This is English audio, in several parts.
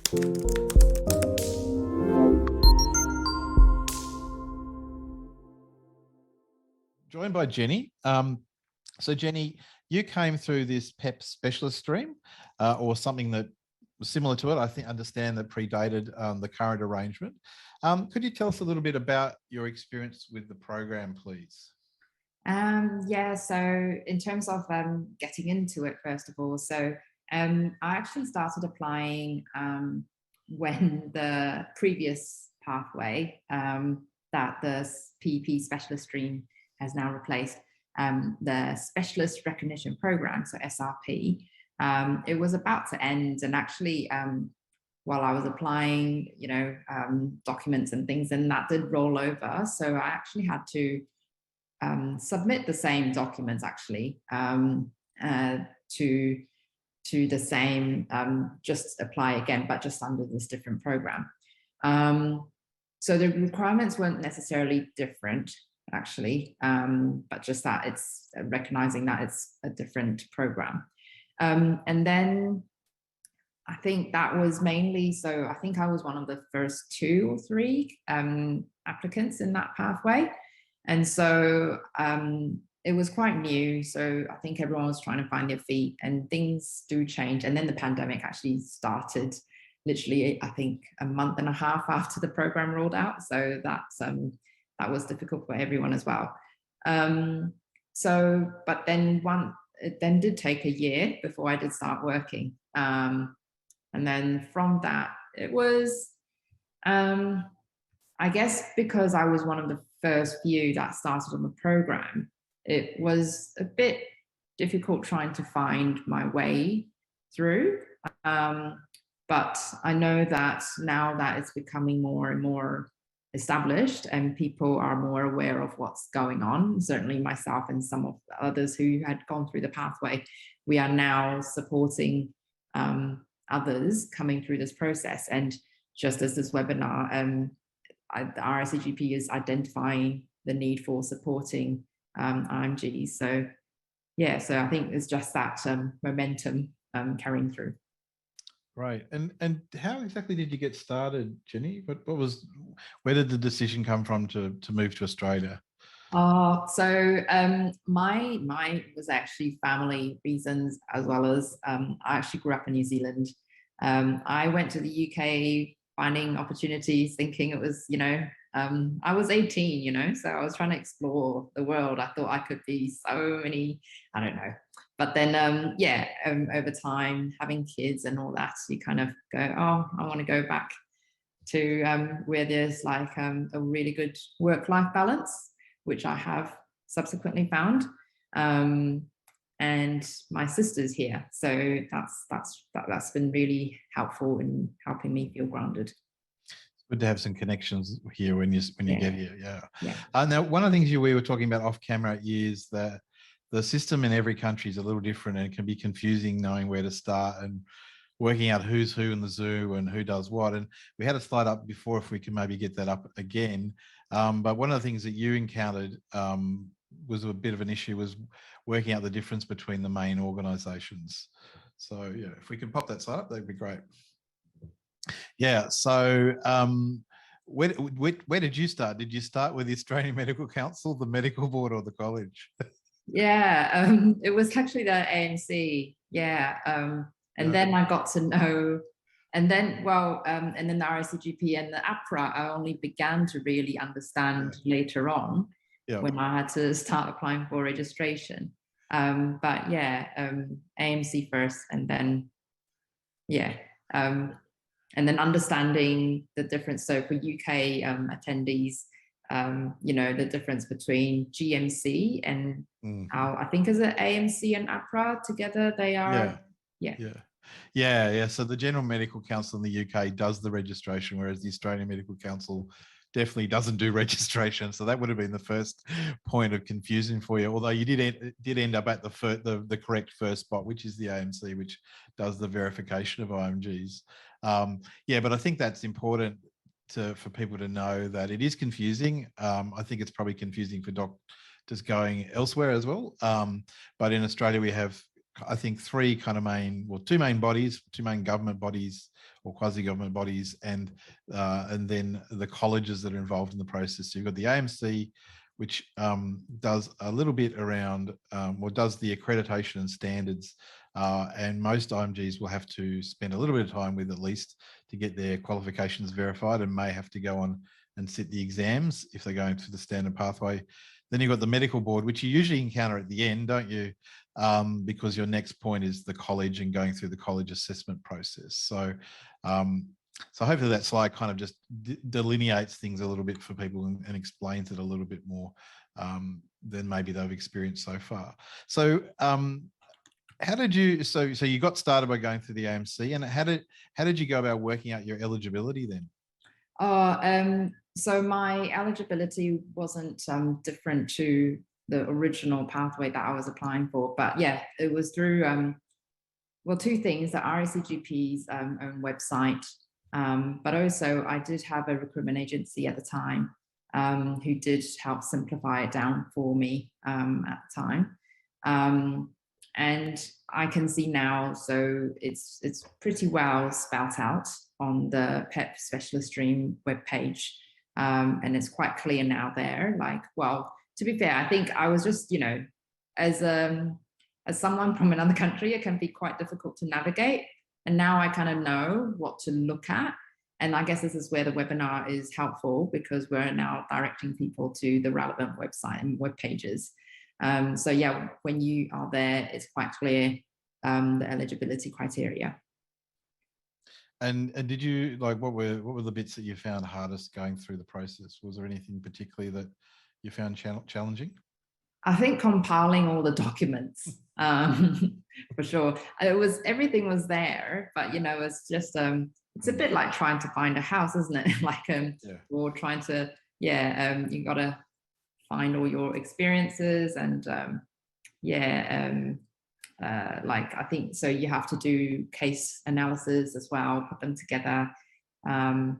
Joined by Jenny. So Jenny, you came through this PEP specialist stream or something that was similar to it. I think understand that predated the current arrangement. Could you tell us a little bit about your experience with the program, please? Yeah, so in terms of getting into it, first of all, so I actually started applying when the previous pathway that the PEP specialist stream has now replaced, the Specialist Recognition Program, so SRP, it was about to end. And actually, while I was applying, documents and things, and that did roll over. So I actually had to submit the same documents actually to the same, just apply again, but just under this different program. So the requirements weren't necessarily different actually, but just that it's recognizing that it's a different program. And then I think that was mainly, so I think I was one of the first 2 or 3 applicants in that pathway. And so it was quite new. So I think everyone was trying to find their feet, and things do change. And then the pandemic actually started literally, I think, a month and a half after the program rolled out. So that was difficult for everyone as well. But then it then did take a year before I did start working. And then from that, it was, I guess because I was one of the first few that started on the program, it was a bit difficult trying to find my way through. But I know that now that it's becoming more and more established and people are more aware of what's going on, certainly myself and some of the others who had gone through the pathway, we are now supporting others coming through this process. And just as this webinar, the RACGP is identifying the need for supporting IMGs. So yeah, so I think it's just that momentum carrying through. Right. And how exactly did you get started, Jenny? Where did the decision come from to move to Australia? So my was actually family reasons, as well as I actually grew up in New Zealand. I went to the UK finding opportunities, thinking it was, I was 18, so I was trying to explore the world. I thought I could be so many, I don't know. But then, over time, having kids and all that, you kind of go, oh, I want to go back to where there's like a really good work-life balance, which I have subsequently found. And my sister's here, so that's been really helpful in helping me feel grounded. It's good to have some connections here when you get here. Yeah. Now, one of the things we were talking about off camera is that the system in every country is a little different, and it can be confusing knowing where to start and working out who's who in the zoo and who does what. And we had a slide up before, if we can maybe get that up again. But one of the things that you encountered was a bit of an issue, was working out the difference between the main organisations. So yeah, if we can pop that slide up, that'd be great. Yeah, so where did you start? Did you start with the Australian Medical Council, the Medical Board, or the college? Yeah, it was actually the AMC. Yeah, and then I got to know, and then and then the RACGP and the APRA I only began to really understand later on, when I had to start applying for registration. But yeah, AMC first, and then and then understanding the difference. So for UK attendees, the difference between GMC and how I think is it AMC and APRA together, they are. Yeah. So the General Medical Council in the UK does the registration, whereas the Australian Medical Council definitely doesn't do registration. So that would have been the first point of confusion for you. Although you did end up at the correct first spot, which is the AMC, which does the verification of IMGs. But I think that's important for people to know that it is confusing. I think it's probably confusing for doctors going elsewhere as well. But in Australia, we have I think three kind of two main bodies, two main government bodies or quasi-government bodies, and then the colleges that are involved in the process. So you've got the AMC, which does a little bit around, or does the accreditation and standards, and most IMGs will have to spend a little bit of time with at least to get their qualifications verified, and may have to go on and sit the exams if they're going through the standard pathway. Then you've got the medical board, which you usually encounter at the end, don't you? Because your next point is the college and going through the college assessment process. So, so hopefully that slide kind of just delineates things a little bit for people and explains it a little bit more than maybe they've experienced so far. So, how did you? So you got started by going through the AMC, and how did you go about working out your eligibility then? So my eligibility wasn't different to the original pathway that I was applying for, but yeah, it was through well, two things: the RACGP's own website, but also I did have a recruitment agency at the time who did help simplify it down for me at the time. And I can see now, so it's pretty well spelled out on the PEP specialist stream webpage. And it's quite clear now there. Like, well, to be fair, I think I was just, you know, as someone from another country, it can be quite difficult to navigate. And now I kind of know what to look at. And I guess this is where the webinar is helpful, because we're now directing people to the relevant website and web pages. So yeah, when you are there, it's quite clear the eligibility criteria. And did you, like, what were the bits that you found hardest going through the process? Was there anything particularly that you found challenging? I think compiling all the documents, for sure. Everything was there, but you know, it's just it's a bit like trying to find a house, isn't it? Like or trying to, you got to find all your experiences and like I think so you have to do case analysis as well, put them together, and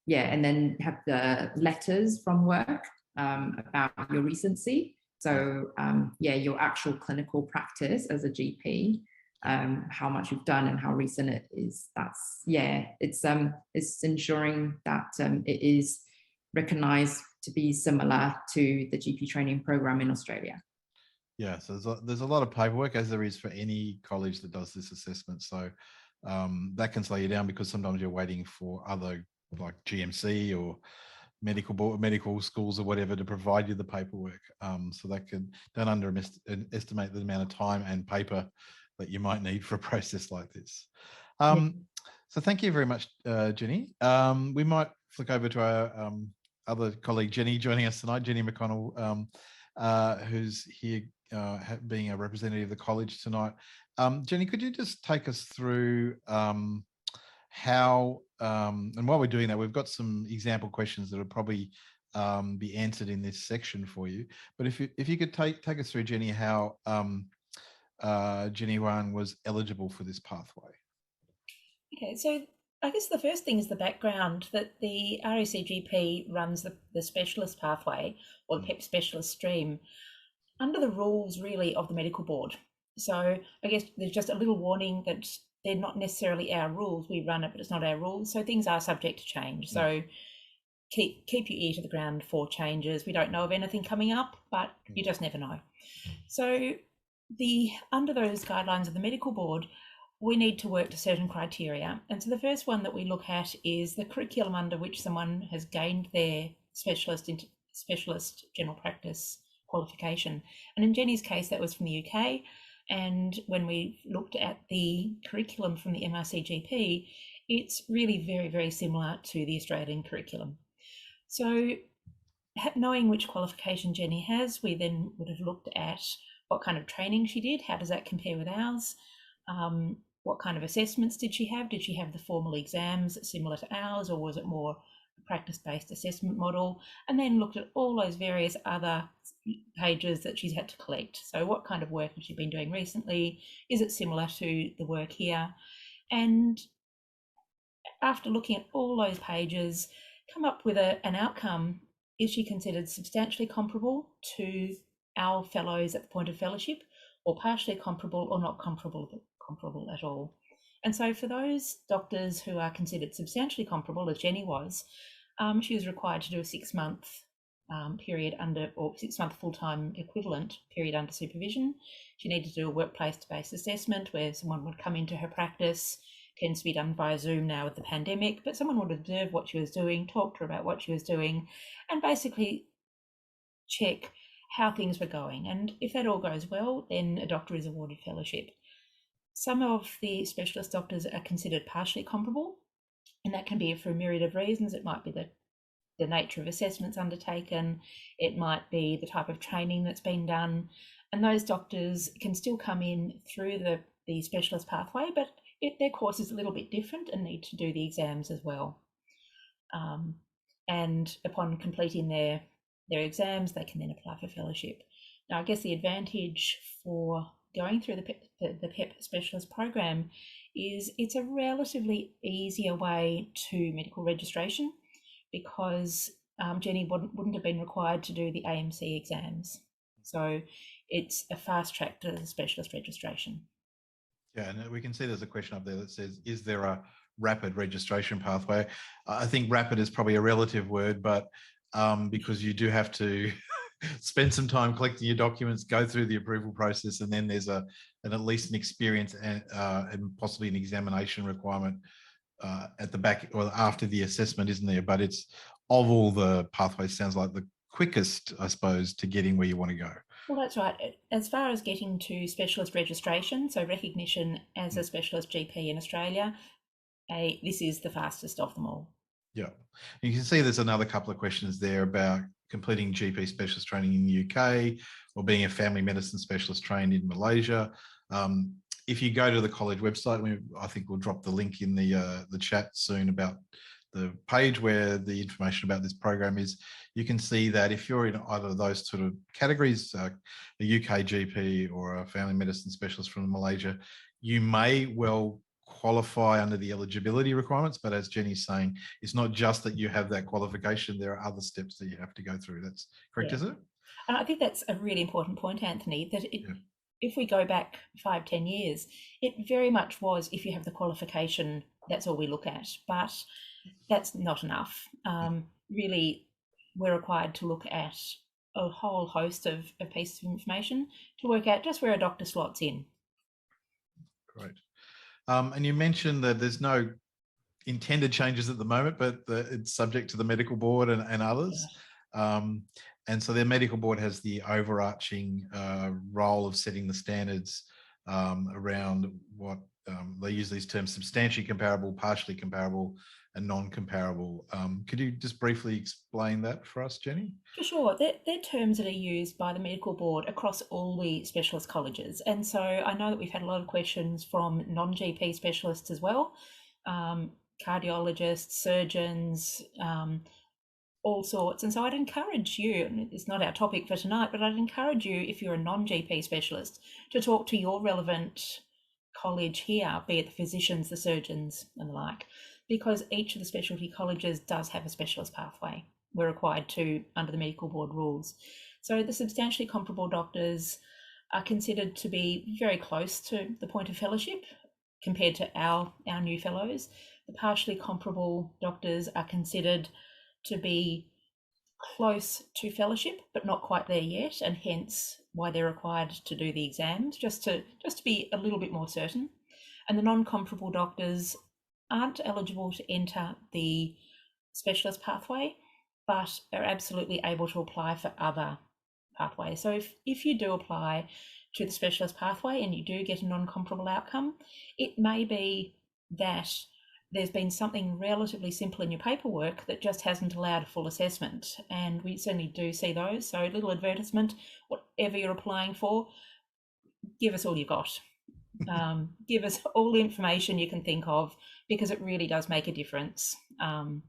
then have the letters from work about your recency. So your actual clinical practice as a GP, how much you've done and how recent it is. That's it's ensuring that it is recognized to be similar to the GP training program in Australia. Yeah, so there's a lot of paperwork, as there is for any college that does this assessment. So that can slow you down, because sometimes you're waiting for other, like GMC or medical schools or whatever, to provide you the paperwork. So that don't underestimate the amount of time and paper that you might need for a process like this. So thank you very much, Jenny. We might flick over to our other colleague, Jenny, joining us tonight, Jenny McConnell, who's here being a representative of the college tonight. Jenny, could you just take us through how, and while we're doing that, we've got some example questions that will probably be answered in this section for you. But if you could take us through, Jenny, how Jenny Huang was eligible for this pathway. Okay, so I guess the first thing is the background that the RACGP runs the specialist pathway, or the PEP specialist stream, under the rules really of the medical board. So I guess there's just a little warning that they're not necessarily our rules. We run it, but it's not our rules. So things are subject to change. So keep your ear to the ground for changes. We don't know of anything coming up, but you just never know. So under those guidelines of the medical board, we need to work to certain criteria. And so the first one that we look at is the curriculum under which someone has gained their specialist general practice qualification. And in Jenny's case, that was from the UK. And when we looked at the curriculum from the MRCGP, it's really very, very similar to the Australian curriculum. So knowing which qualification Jenny has, we then would have looked at what kind of training she did. How does that compare with ours? What kind of assessments did she have? Did she have the formal exams similar to ours, or was it more a practice-based assessment model? And then looked at all those various other pages that she's had to collect. So what kind of work has she been doing recently? Is it similar to the work here? And after looking at all those pages, come up with an outcome. Is she considered substantially comparable to our fellows at the point of fellowship, or partially comparable, or not comparable at all. And so for those doctors who are considered substantially comparable, as Jenny was, she was required to do a 6-month period under, or 6-month full-time equivalent period under supervision. She needed to do a workplace-based assessment where someone would come into her practice. Tends to be done via Zoom now with the pandemic, but someone would observe what she was doing, talk to her about what she was doing, and basically check how things were going. And if that all goes well, then a doctor is awarded fellowship. Some of the specialist doctors are considered partially comparable, and that can be for a myriad of reasons. It might be the nature of assessments undertaken, it might be the type of training that's been done, and those doctors can still come in through the specialist pathway, but their course is a little bit different and need to do the exams as well. And upon completing their exams, they can then apply for fellowship. Now, I guess the advantage for going through the PEP specialist program is it's a relatively easier way to medical registration, because Jenny wouldn't have been required to do the AMC exams. So it's a fast track to the specialist registration. Yeah, and we can see there's a question up there that says, is there a rapid registration pathway? I think rapid is probably a relative word, but because you do have to spend some time collecting your documents, go through the approval process, and then there's at least an experience and possibly an examination requirement at the back or after the assessment, isn't there? But it's, of all the pathways, sounds like the quickest, I suppose, to getting where you want to go. Well, that's right. As far as getting to specialist registration, so recognition as a specialist GP in Australia, this is the fastest of them all. Yeah. You can see there's another couple of questions there about completing GP specialist training in the UK or being a family medicine specialist trained in Malaysia. If you go to the college website, I think we'll drop the link in the chat soon about the page where the information about this program is. You can see that if you're in either of those sort of categories, a UK GP or a family medicine specialist from Malaysia, you may well qualify under the eligibility requirements. But as Jenny's saying, it's not just that you have that qualification, there are other steps that you have to go through. That's correct, is it? And I think that's a really important point, Anthony, that if we go back 5-10 years, it very much was, if you have the qualification, that's all we look at. But that's not enough. Really, we're required to look at a whole host of pieces of information to work out just where a doctor slots in. Great. And you mentioned that there's no intended changes at the moment, but it's subject to the medical board and others. And so their medical board has the overarching role of setting the standards around what they use these terms: substantially comparable, partially comparable, and non-comparable. Could you just briefly explain that for us, Jenny? For sure. They're terms that are used by the medical board across all the specialist colleges. And so I know that we've had a lot of questions from non-GP specialists as well, cardiologists, surgeons, all sorts. And so I'd encourage you, and it's not our topic for tonight, but I'd encourage you, if you're a non-GP specialist, to talk to your relevant college here, be it the physicians, the surgeons and the like, because each of the specialty colleges does have a specialist pathway. We're required to under the medical board rules. So the substantially comparable doctors are considered to be very close to the point of fellowship compared to our new fellows. The partially comparable doctors are considered to be close to fellowship, but not quite there yet, and hence why they're required to do the exams, just to be a little bit more certain. And the non-comparable doctors aren't eligible to enter the specialist pathway, but are absolutely able to apply for other pathways. So if you do apply to the specialist pathway and you do get a non-comparable outcome, it may be that there's been something relatively simple in your paperwork that just hasn't allowed a full assessment. And we certainly do see those. So a little advertisement, whatever you're applying for, give us all you got. Give us all the information you can think of, because it really does make a difference. But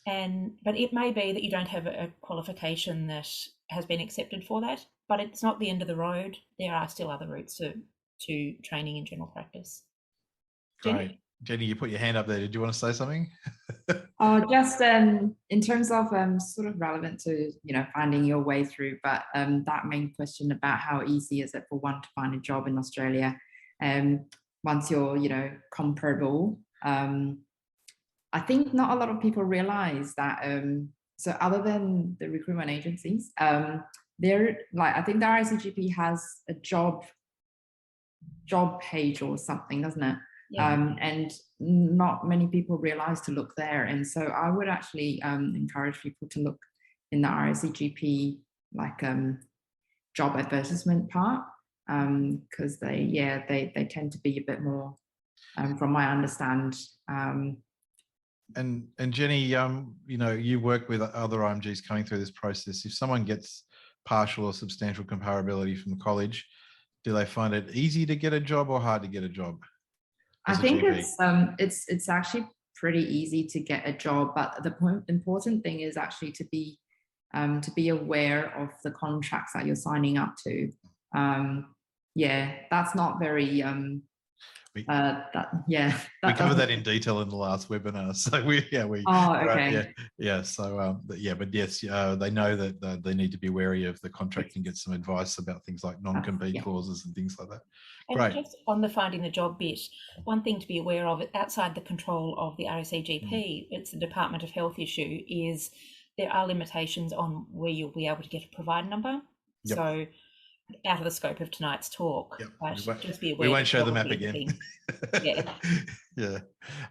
it may be that you don't have a qualification that has been accepted for that, but it's not the end of the road. There are still other routes to training in general practice. Great. Jenny, you put your hand up there. Did you want to say something? Just in terms of sort of relevant to, finding your way through, but that main question about how easy is it for one to find a job in Australia, once you're, comparable, I think not a lot of people realize that, so other than the recruitment agencies, I think the RACGP has a job page or something, doesn't it? Yeah. And not many people realize to look there. And so I would actually encourage people to look in the RACGP job advertisement part, because they tend to be a bit more, from my understand. And Jenny, you work with other IMGs coming through this process. If someone gets partial or substantial comparability from college, do they find it easy to get a job or hard to get a job? I think it's actually pretty easy to get a job, but the important thing is actually to be aware of the contracts that you're signing up to. That's not very we covered that in detail in the last webinar. So but yes, they know that they need to be wary of the contract and get some advice about things like non-compete clauses and things like that. And great. Just on the finding the job bit, one thing to be aware of outside the control of the RACGP, it's the Department of Health issue, is there are limitations on where you'll be able to get a provider number. Yep. So out of the scope of tonight's talk, but just be aware. We won't show the map again. Yeah.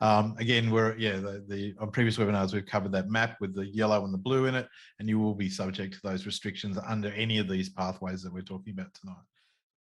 Again, on previous webinars we've covered that map with the yellow and the blue in it, and you will be subject to those restrictions under any of these pathways that we're talking about tonight.